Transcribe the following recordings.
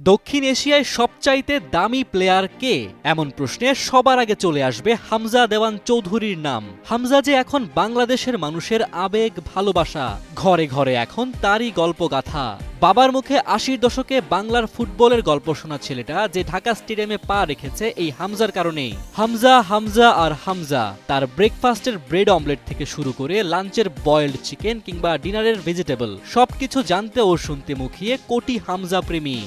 দক্ষিণ এশিয়ায় সবচাইতে দামি প্লেয়ার কে? এমন প্রশ্নে সবার আগে চলে আসবে হামজা দেওয়ান চৌধুরীর নাম। হামজা যে এখন বাংলাদেশের মানুষের আবেগ, ভালোবাসা। ঘরে ঘরে এখন তারই গল্পগাথা। বাবার মুখে ৮০ দশকে বাংলার ফুটবলের গল্প শোনা ছেলেটা যে ঢাকা স্টেডিয়ামে পা রেখেছে এই হামজার কারণেই। হামজা হামজা আর হামজা। তার ব্রেকফাস্টের ব্রেড অমলেট থেকে শুরু করে লাঞ্চের বয়েলড চিকেন কিংবা ডিনারের ভেজিটেবল, সবকিছু জানতে ও শুনতে মুখিয়ে কোটি হামজা প্রেমী।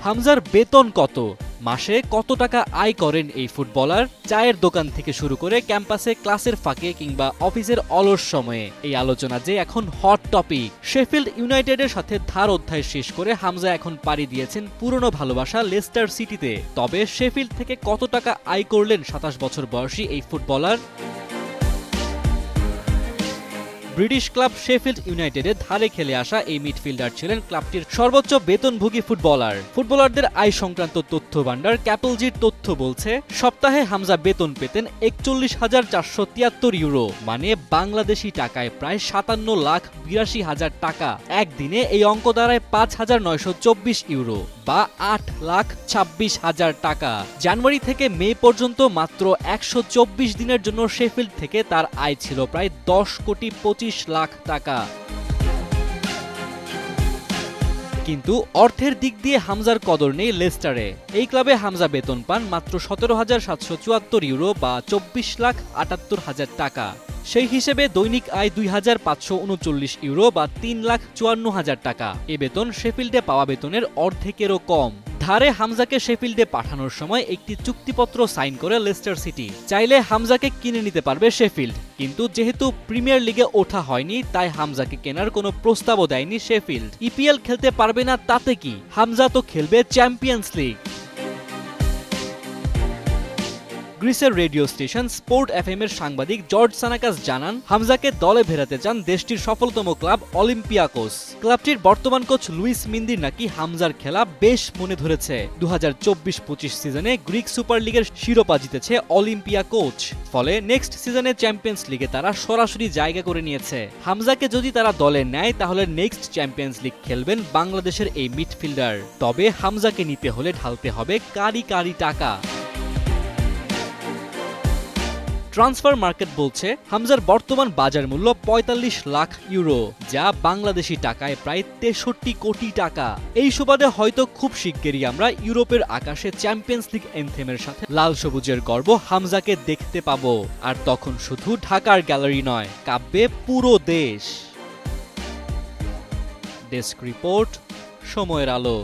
হামজার বেতন কত? মাসে কত টাকা আয় করেন এই ফুটবলার? চায়ের দোকান থেকে শুরু করে ক্যাম্পাসে ক্লাসের ফাঁকে কিংবা অফিসের অলস সময়ে এই আলোচনা যে এখন হট টপিক। শেফিল্ড ইউনাইটেডের সাথে ধার অধ্যায় শেষ করে হামজা এখন পাড়ি দিয়েছেন পুরনো ভালোবাসা লেস্টার সিটিতে। তবে শেফিল্ড থেকে কত টাকা আয় করলেন ২৭ বছর বয়সী এই ফুটবলার? ব্রিটিশ ক্লাব শেফিল্ড ইউনাইটেডের ধারে খেলে আসা এই মিডফিল্ডার ছিলেন ক্লাবটির সর্বোচ্চ বেতনভোগী ফুটবলার। ফুটবলারদের আয় সংক্রান্ত তথ্য ভান্ডার ক্যাপলজির তথ্য বলছে, সপ্তাহে হামজা বেতন পেতেন ৪১,৪৭৩ ইউরো, মানে বাংলাদেশি টাকায় প্রায় ৫৭,৮২,০০০ টাকা। একদিনে এই অঙ্ক দাঁড়ায় ৫,৯২৪ ইউরো বা ৮,২৬,০০০ টাকা। জানুয়ারি থেকে মে পর্যন্ত মাত্র ১২৪ দিনের জন্য শেফিল্ড থেকে তার আয় ছিল প্রায় ১০,২৫,০০,০০০ টাকা। কিন্তু অর্থের দিক দিয়ে হামজার কদর নেই লেস্টারে। এই ক্লাবে হামজা বেতন পান মাত্র ১৭,৭৭৪ ইউরো বা ২৪,৭৮,০০০ টাকা। সেই হিসেবে দৈনিক আয় ২,৫৩৯ ইউরো বা ৩,৫৪,০০০ টাকা। এ বেতন শেফিল্ডে পাওয়া বেতনের অর্ধেকেরও কম। ধারে হামজাকে শেফিল্ডে পাঠানোর সময় একটি চুক্তিপত্র সাইন করে লেস্টার সিটি। চাইলে হামজাকে কিনে নিতে পারবে শেফিল্ড, কিন্তু যেহেতু প্রিমিয়ার লিগে ওঠা হয়নি তাই হামজাকে কেনার কোনো প্রস্তাবও দেয়নি শেফিল্ড। ইপিএল খেলতে পারবে না তাতে কি, হামজা তো খেলবে চ্যাম্পিয়ন্স লিগ। গ্রিসের রেডিও স্টেশন স্পোর্ট এফএম এর সাংবাদিক জর্জ সানাকাস জানান, হামজাকে দলে ভেড়াতে চান দেশটির সফলতম ক্লাব অলিম্পিয়াকোস। ক্লাবটির বর্তমান কোচ লুইস মিন্দির নাকি হামজার খেলা বেশ মনে ধরেছে। ২০২৪-২৫ সিজনে গ্রিক সুপার লিগের শিরোপা জিতেছে অলিম্পিয়াকোস। ফলে নেক্সট সিজনে চ্যাম্পিয়ন্স লিগে তারা সরাসরি জায়গা করে নিয়েছে। হামজাকে যদি তারা দলে নেয় তাহলে নেক্সট চ্যাম্পিয়ন্স লিগ খেলবেন বাংলাদেশের এই মিডফিল্ডার। তবে হামজাকে নিতে হলে ঢালতে হবে কারি কারি টাকা। ট্রান্সফার মার্কেট বলছে, হামজার বর্তমান বাজার মূল্য ৪৫ লাখ ইউরো, যা বাংলাদেশি টাকায় প্রায় ৬৩ কোটি টাকা। এই সুবাদে হয়তো খুব শিগগিরই আমরা ইউরোপের আকাশে চ্যাম্পিয়ন্স লিগ এনথেমের সাথে লাল সবুজের গর্ব হামজাকে দেখতে পাবো। আর তখন শুধু ঢাকার গ্যালারি নয়, কাঁপবে পুরো দেশ। ডেস্ক রিপোর্ট, সময়ের আলো।